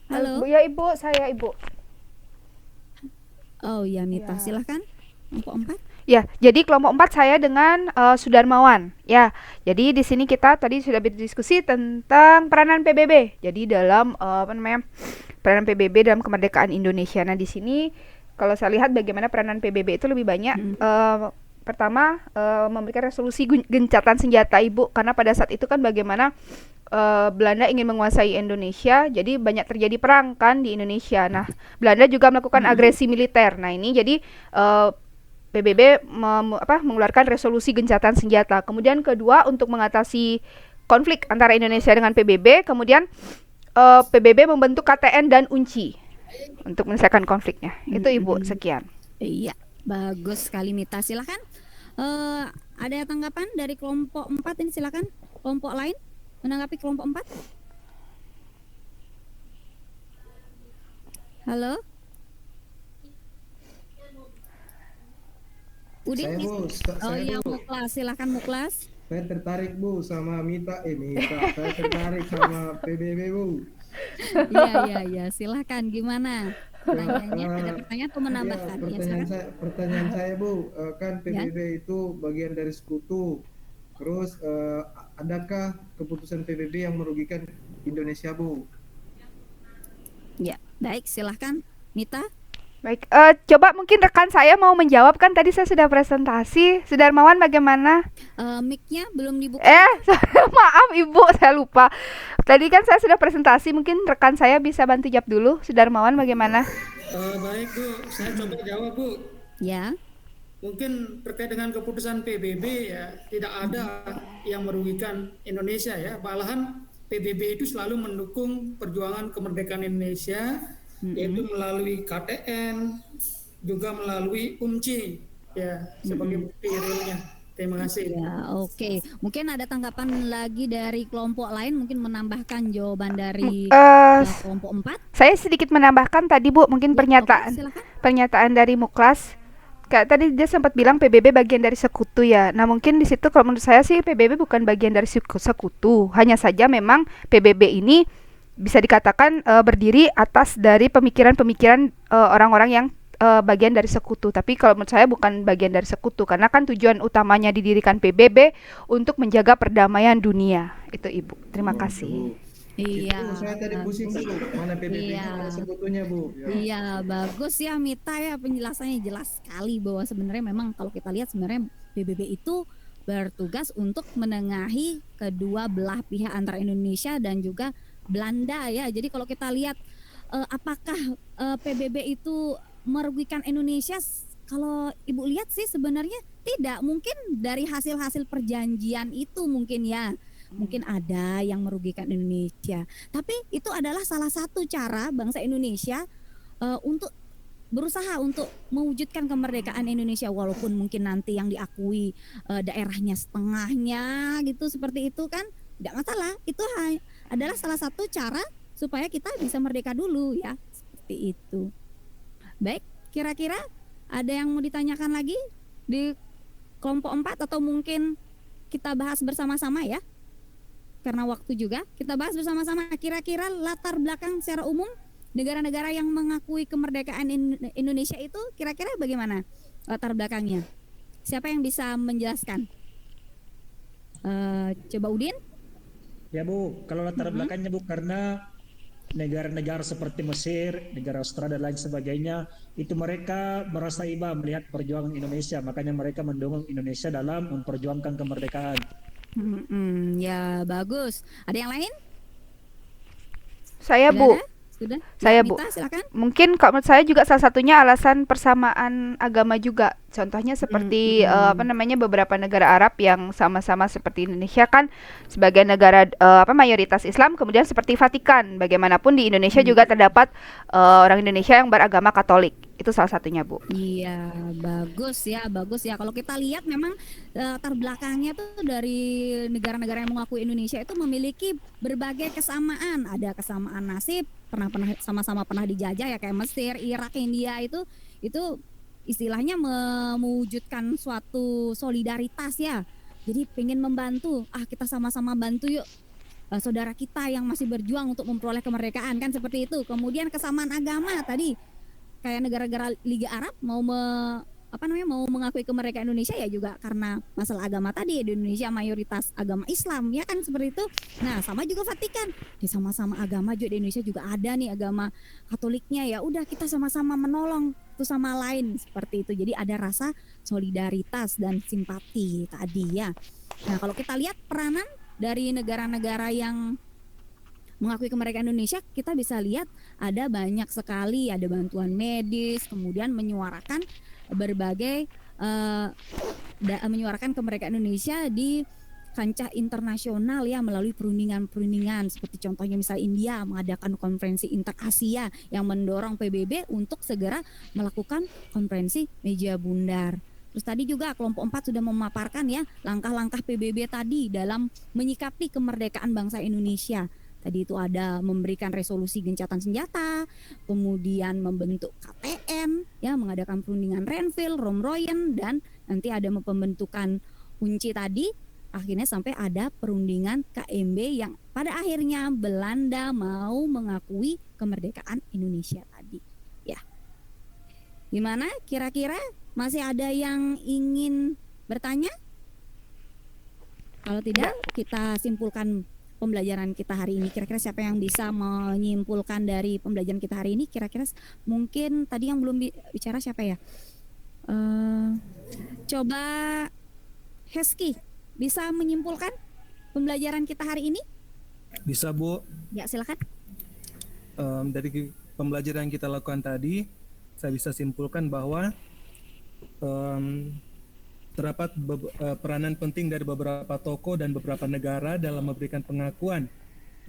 Halo. Ya Ibu, saya Ibu. Oh iya Mita, Ya. silakan. Kelompok 4. Ya, jadi kelompok 4 saya dengan Sudarmawan. Ya, jadi di sini kita tadi sudah berdiskusi tentang peranan PBB. Jadi dalam peranan PBB dalam kemerdekaan Indonesia. Nah, di sini kalau saya lihat bagaimana peranan PBB itu lebih banyak. Pertama, memberikan resolusi gencatan senjata Ibu, karena pada saat itu kan bagaimana Belanda ingin menguasai Indonesia, jadi banyak terjadi perang kan di Indonesia. Nah, Belanda juga melakukan agresi militer. Nah, ini jadi PBB mengeluarkan resolusi gencatan senjata. Kemudian kedua, untuk mengatasi konflik antara Indonesia dengan PBB, kemudian PBB membentuk KTN dan UNCI untuk menyelesaikan konfliknya. Itu Ibu, sekian. Iya, bagus sekali Mita. Silakan. Ada tanggapan dari kelompok 4 ini, silakan. Kelompok lain menanggapi kelompok 4. Halo? Udin? Saya Bu, Oh saya iya, Bu. Muklas, silakan Muklas. Saya tertarik Bu sama Mita. Saya tertarik sama PBB Bu. Iya, silakan. Gimana? Pertanyaannya, ada pertanyaan atau menambahkan? Ya, Ya, silakan. pertanyaan saya Bu, kan PBB itu bagian dari sekutu. Terus adakah keputusan PBB yang merugikan Indonesia Bu? Ya, baik, silahkan Mita. Baik, coba mungkin rekan saya mau menjawab, kan tadi saya sudah presentasi. Sudarmawan bagaimana? Mic-nya belum dibuka. Maaf Ibu, saya lupa. Tadi kan saya sudah presentasi, mungkin rekan saya bisa bantu jawab dulu. Sudarmawan bagaimana? Baik Bu, saya coba jawab Bu. Ya. Mungkin terkait dengan keputusan PBB ya tidak ada yang merugikan Indonesia ya. Malahan PBB itu selalu mendukung perjuangan kemerdekaan Indonesia, yaitu melalui KTN, juga melalui UNCI ya sebagai bukti realnya. Terima kasih. Ya, oke. Mungkin ada tanggapan lagi dari kelompok lain, mungkin menambahkan jawaban dari kelompok 4. Saya sedikit menambahkan tadi Bu, mungkin pernyataan dari Muklas. Kayak tadi dia sempat bilang PBB bagian dari sekutu ya. Nah, mungkin di situ kalau menurut saya sih PBB bukan bagian dari sekutu. Hanya saja memang PBB ini bisa dikatakan berdiri atas dari pemikiran-pemikiran orang-orang yang bagian dari sekutu. Tapi kalau menurut saya bukan bagian dari sekutu, karena kan tujuan utamanya didirikan PBB untuk menjaga perdamaian dunia. Itu Ibu. Terima kasih. Iya. Itu saya tadi pusing Bu, mana PBB-nya, Iya. mana sekutunya Bu. Ya. Iya, bagus ya Mita ya, penjelasannya jelas sekali bahwa sebenarnya memang kalau kita lihat sebenarnya PBB itu bertugas untuk menengahi kedua belah pihak antara Indonesia dan juga Belanda ya. Jadi kalau kita lihat apakah PBB itu merugikan Indonesia? Kalau Ibu lihat sih sebenarnya tidak. Mungkin dari hasil-hasil perjanjian itu mungkin ya. Mungkin ada yang merugikan Indonesia. Tapi itu adalah salah satu cara bangsa Indonesia untuk berusaha untuk mewujudkan kemerdekaan Indonesia, walaupun mungkin nanti yang diakui daerahnya setengahnya gitu, seperti itu kan tidak masalah. Itu adalah salah satu cara supaya kita bisa merdeka dulu ya, seperti itu. Baik, kira-kira ada yang mau ditanyakan lagi di kelompok 4 atau mungkin kita bahas bersama-sama ya? Karena waktu juga, kita bahas bersama-sama kira-kira latar belakang secara umum negara-negara yang mengakui kemerdekaan Indonesia itu kira-kira bagaimana latar belakangnya? Siapa yang bisa menjelaskan? Coba Udin? Ya Bu, kalau latar belakangnya Bu, karena negara-negara seperti Mesir, negara Australia dan lain sebagainya, itu mereka merasa iba melihat perjuangan Indonesia, makanya mereka mendukung Indonesia dalam memperjuangkan kemerdekaan. Ya bagus. Ada yang lain? Saya Sudah Bu. ada? Sudah? Saya Ya, Bu. Mita, silakan. Mungkin kalau menurut saya juga salah satunya alasan persamaan agama juga. Contohnya seperti beberapa negara Arab yang sama-sama seperti Indonesia kan sebagai negara mayoritas Islam, kemudian seperti Vatikan. Bagaimanapun di Indonesia juga terdapat orang Indonesia yang beragama Katolik. Itu salah satunya, Bu. Iya, bagus ya, bagus ya. Kalau kita lihat memang latar belakangnya tuh dari negara-negara yang mengakui Indonesia itu memiliki berbagai kesamaan. Ada kesamaan nasib, pernah sama-sama pernah dijajah ya, kayak Mesir, Irak, India itu istilahnya mewujudkan suatu solidaritas ya. Jadi pengen membantu, kita sama-sama bantu yuk saudara kita yang masih berjuang untuk memperoleh kemerdekaan, kan seperti itu. Kemudian kesamaan agama tadi, kayak negara-negara Liga Arab mau mengakui kemerdekaan Indonesia ya juga karena masalah agama tadi. Di Indonesia mayoritas agama Islam ya kan, seperti itu. Nah, sama juga Vatikan, di sama-sama agama juga di Indonesia juga ada nih agama Katoliknya, ya udah kita sama-sama menolong satu sama lain, seperti itu. Jadi ada rasa solidaritas dan simpati tadi ya. Nah, kalau kita lihat peranan dari negara-negara yang mengakui kemerdekaan Indonesia, kita bisa lihat ada banyak sekali, ada bantuan medis, kemudian menyuarakan berbagai menyuarakan kemerdekaan Indonesia di kancah internasional ya, melalui perundingan-perundingan seperti contohnya misal India mengadakan konferensi inter-Asia yang mendorong PBB untuk segera melakukan konferensi meja bundar. Terus tadi juga kelompok 4 sudah memaparkan ya langkah-langkah PBB tadi dalam menyikapi kemerdekaan bangsa Indonesia. Tadi itu ada memberikan resolusi gencatan senjata, kemudian membentuk KTN, ya mengadakan perundingan Renville, Romroyen, dan nanti ada pembentukan kunci tadi. Akhirnya sampai ada perundingan KMB yang pada akhirnya Belanda mau mengakui kemerdekaan Indonesia tadi. Ya, gimana? Kira-kira masih ada yang ingin bertanya? Kalau tidak, kita simpulkan pembelajaran kita hari ini. Kira-kira siapa yang bisa menyimpulkan dari pembelajaran kita hari ini? Kira-kira mungkin tadi yang belum bicara siapa ya? Coba Heski bisa menyimpulkan pembelajaran kita hari ini? Bisa, Bu. Ya, silakan. Dari pembelajaran yang kita lakukan tadi, saya bisa simpulkan bahwa terdapat peranan penting dari beberapa tokoh dan beberapa negara dalam memberikan pengakuan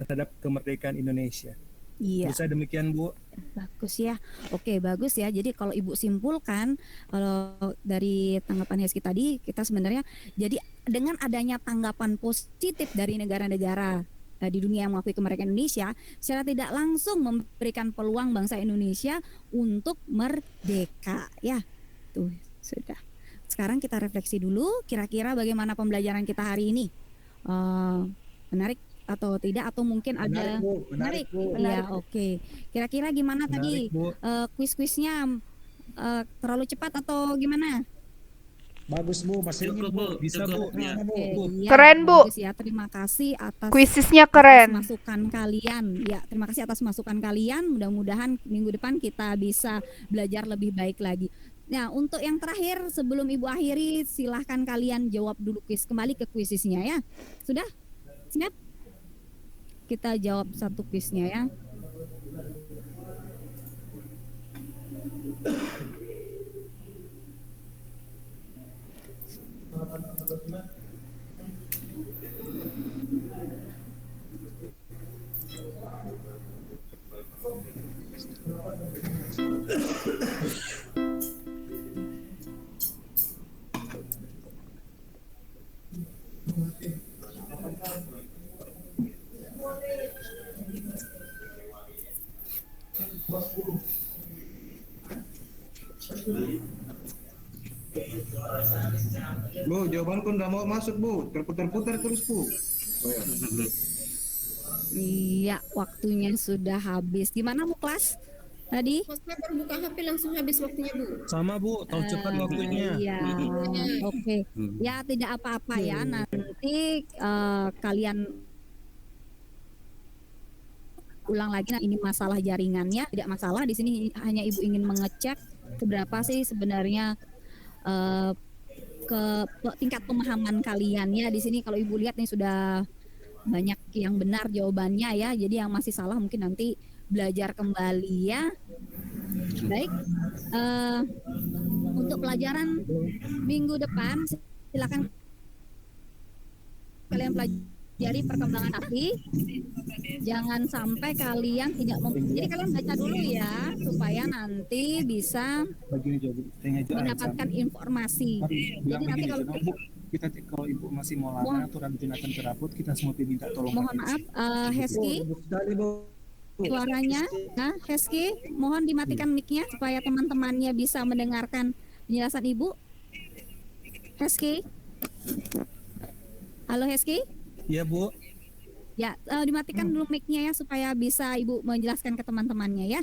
terhadap kemerdekaan Indonesia. Iya. Bisa demikian, Bu. Bagus ya. Oke, bagus ya. Jadi kalau Ibu simpulkan, kalau dari tanggapan Heski tadi, kita sebenarnya jadi dengan adanya tanggapan positif dari negara-negara di dunia yang mengakui kemerdekaan Indonesia, secara tidak langsung memberikan peluang bangsa Indonesia untuk merdeka. Ya, tuh sudah. Sekarang kita refleksi dulu, kira-kira bagaimana pembelajaran kita hari ini? Menarik atau tidak? Atau mungkin ada menarik, Bu. Ya, oke. Kira-kira gimana Menarik, tadi Bu. kuis-kuisnya terlalu cepat atau gimana? Bagus Bu, masih ingin Cukup Bu. Bu, Bisa, Bu. cukup ya. Bu. Oke, iya, Keren, Bu. bagus ya. Terima kasih atas Kuisisnya atas keren. masukan kalian. Ya, terima kasih atas masukan kalian. Mudah-mudahan minggu depan kita bisa belajar lebih baik lagi. Nah, untuk yang terakhir sebelum Ibu akhiri, silahkan kalian jawab dulu kuis. Kembali ke kuisisnya ya. Sudah? Siap? Kita jawab satu kuisnya ya. Bu, jawabanku nggak mau masuk Bu, terputar-putar terus Bu. Oh, ya. Iya, waktunya sudah habis. Gimana Bu kelas tadi? Saya baru buka HP langsung habis waktunya, Bu. Sama Bu, tahu cepat waktunya. Iya, oke. Ya tidak apa-apa ya. Nanti kalian ulang lagi. Nah, ini masalah jaringannya tidak masalah. Di sini hanya Ibu ingin mengecek seberapa sih sebenarnya tingkat pemahaman kalian ya. Di sini kalau Ibu lihat nih sudah banyak yang benar jawabannya ya. Jadi yang masih salah mungkin nanti belajar kembali ya. Baik, untuk pelajaran minggu depan silakan kalian pelajari perkembangan api. Jangan sampai kalian tidak jadi kalian baca dulu ya supaya nanti bisa mendapatkan informasi. Jadi nanti kalau kita kalau Ibu masih mau lama atau ragu Jonathan teraput, kita semua minta tolong. mohon maaf, Heski, suaranya, nah Heski, mohon dimatikan mic-nya supaya teman-temannya bisa mendengarkan penjelasan Ibu. Heski, halo Heski, Iya Bu. ya dimatikan dulu mic-nya ya supaya bisa Ibu menjelaskan ke teman-temannya ya.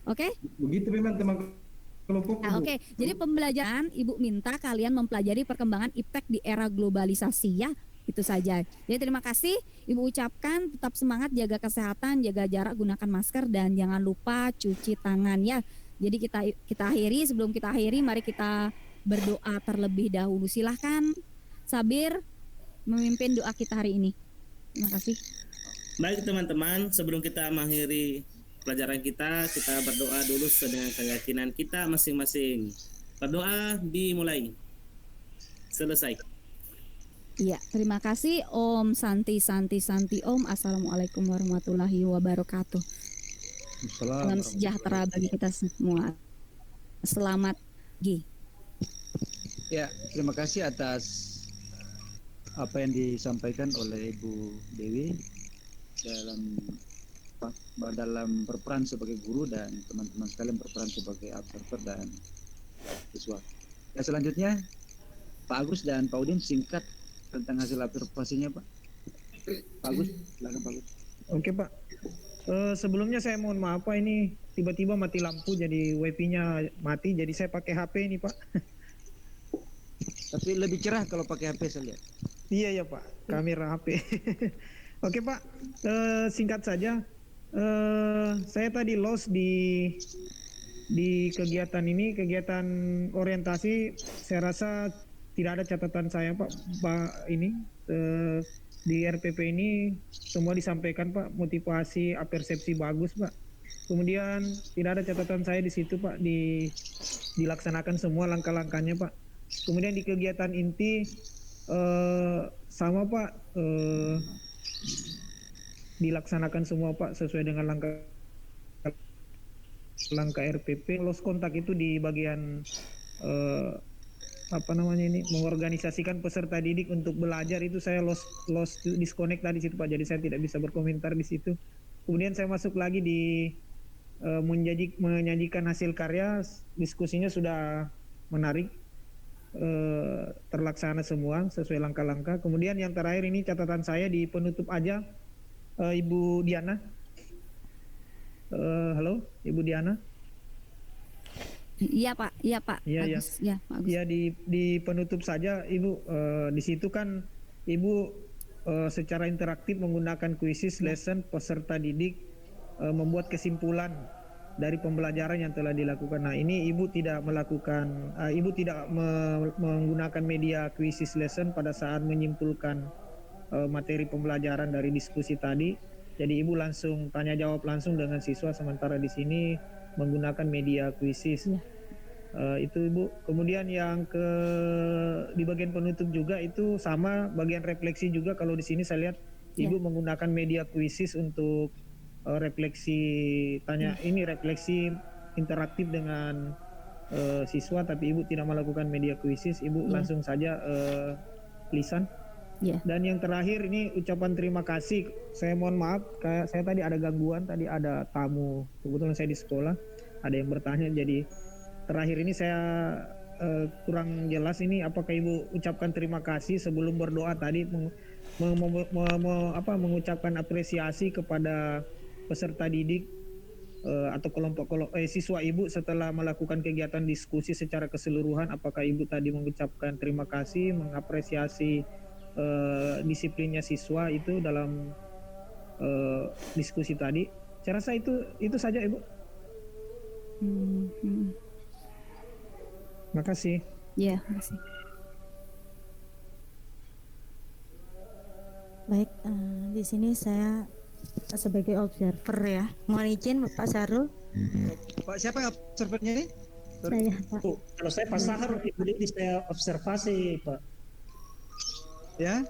Oke? Begitu memang teman kelompok. Nah, oke. Jadi pembelajaran Ibu minta kalian mempelajari perkembangan iptek di era globalisasi ya. Itu saja. Jadi terima kasih Ibu ucapkan, tetap semangat, jaga kesehatan, jaga jarak, gunakan masker dan jangan lupa cuci tangan ya. Jadi kita akhiri, sebelum kita akhiri mari kita berdoa terlebih dahulu. Silahkan Sabir memimpin doa kita hari ini. Terima kasih. Baik teman-teman, sebelum kita mengakhiri pelajaran kita berdoa dulu sesuai dengan keyakinan kita masing-masing. Berdoa dimulai. Selesai. Iya, terima kasih. Om Santi Santi Santi Om. Assalamualaikum warahmatullahi wabarakatuh. Salam sejahtera bagi kita semua. Selamat pagi. Ya, terima kasih atas apa yang disampaikan oleh Ibu Dewi dalam berperan sebagai guru dan teman-teman sekalian berperan sebagai observer dan siswa. Ya, selanjutnya Pak Agus dan Pak Udin singkat tentang hasil observasinya Pak. Pak Agus, silakan Pak Agus. Oke Pak. Sebelumnya saya mohon maaf Pak, ini tiba-tiba mati lampu jadi WiFi-nya mati, jadi saya pakai HP ini Pak. Tapi lebih cerah kalau pakai HP saya lihat. Iya ya Pak, kamera HP. Oke Pak, singkat saja. Saya tadi lost di kegiatan ini, kegiatan orientasi. Saya rasa tidak ada catatan saya Pak ini di RPP ini semua disampaikan Pak, motivasi, persepsi bagus Pak. Kemudian tidak ada catatan saya di situ Pak, dilaksanakan semua langkah-langkahnya Pak. Kemudian di kegiatan inti sama Pak, dilaksanakan semua Pak sesuai dengan langkah RPP. Lost kontak itu di bagian mengorganisasikan peserta didik untuk belajar, itu saya lost disconnect tadi situ Pak, jadi saya tidak bisa berkomentar di situ. Kemudian saya masuk lagi di menyajikan hasil karya, diskusinya sudah menarik, terlaksana semua sesuai langkah-langkah. Kemudian yang terakhir ini catatan saya di penutup aja, Ibu Diana. Halo Ibu Diana. Iya Pak, iya Pak Iya, ya. Agus, ya Pak Agus. Ya, di penutup saja Ibu, di situ kan Ibu secara interaktif menggunakan kuisis lesson peserta didik membuat kesimpulan dari pembelajaran yang telah dilakukan. Nah, ini Ibu tidak melakukan, Ibu tidak menggunakan media kuisis lesson pada saat menyimpulkan materi pembelajaran dari diskusi tadi. Jadi Ibu langsung tanya jawab langsung dengan siswa, sementara di sini menggunakan media kuisis. Itu Ibu. Kemudian yang di bagian penutup juga itu sama, bagian refleksi juga. Kalau di sini saya lihat Ibu menggunakan media kuisis untuk refleksi ini refleksi interaktif dengan siswa, tapi Ibu tidak melakukan media kuisis. Ibu langsung saja lisan. Dan yang terakhir ini ucapan terima kasih. Saya mohon maaf, kayak saya tadi ada gangguan, tadi ada tamu. Kebetulan saya di sekolah, ada yang bertanya. Jadi terakhir ini saya kurang jelas ini apakah Ibu ucapkan terima kasih sebelum berdoa tadi, mengucapkan apresiasi kepada peserta didik atau kelompok siswa Ibu setelah melakukan kegiatan diskusi secara keseluruhan. Apakah Ibu tadi mengucapkan terima kasih, mengapresiasi disiplinnya siswa itu dalam diskusi tadi? Saya rasa itu saja Ibu. Makasih. Ya, makasih. Baik, di sini saya sebagai observer ya. Mohon izin Bapak Sarul. Pak, siapa yang observernya ini? Saya Pak. Kalau saya Pak Sahar, Ibu Lili saya observasi Pak. Ya?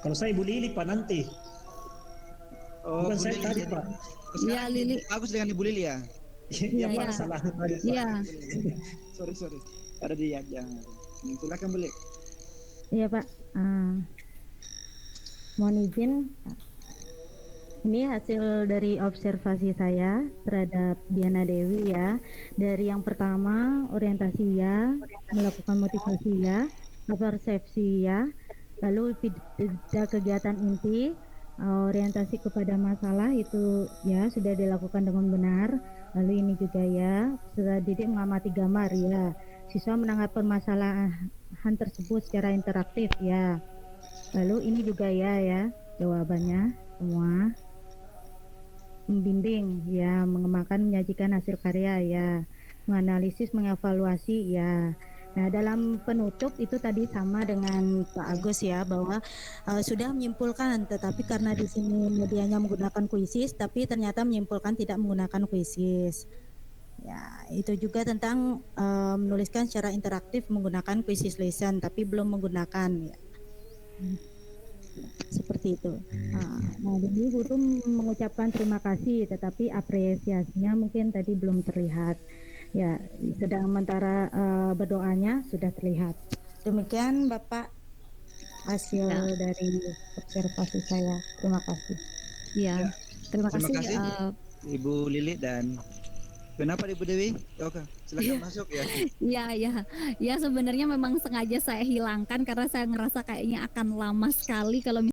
Kalau saya Ibu Lili Pak nanti. Oh, Bukan Bu saya Lili tadi jadi. Pak. Iya Lili. Agus dengan Ibu Lili ya? Iya Pak, salah tadi Pak. Iya. Sorry. Ada di yang silakan boleh. Iya Pak. Mohon izin. Ini hasil dari observasi saya terhadap Diana Dewi ya. Dari yang pertama orientasi ya, melakukan motivasi ya, persepsi ya, lalu tidak kegiatan inti, orientasi kepada masalah itu ya sudah dilakukan dengan benar. Lalu ini juga ya, peserta didik mengamati gambar ya, siswa menanggapi permasalahan tersebut secara interaktif ya. Lalu ini juga ya jawabannya semua. Membimbing ya, mengembangkan menyajikan hasil karya ya, menganalisis mengevaluasi ya. Nah, dalam penutup itu tadi sama dengan Pak Agus ya, bahwa sudah menyimpulkan, tetapi karena di sini medianya menggunakan kuisis, tapi ternyata menyimpulkan tidak menggunakan kuisis. Ya, itu juga tentang menuliskan secara interaktif menggunakan kuisis lesson, tapi belum menggunakan ya. Seperti itu. Nah, jadi guru mengucapkan terima kasih, tetapi apresiasinya mungkin tadi belum terlihat. Ya, sedang sementara berdoanya sudah terlihat. Demikian Bapak hasil dari observasi saya. Terima kasih. Ya, terima kasih. Ibu Lili dan kenapa Ibu Dewi? Oke, silakan masuk ya. Iya, sebenarnya memang sengaja saya hilangkan karena saya ngerasa kayaknya akan lama sekali kalau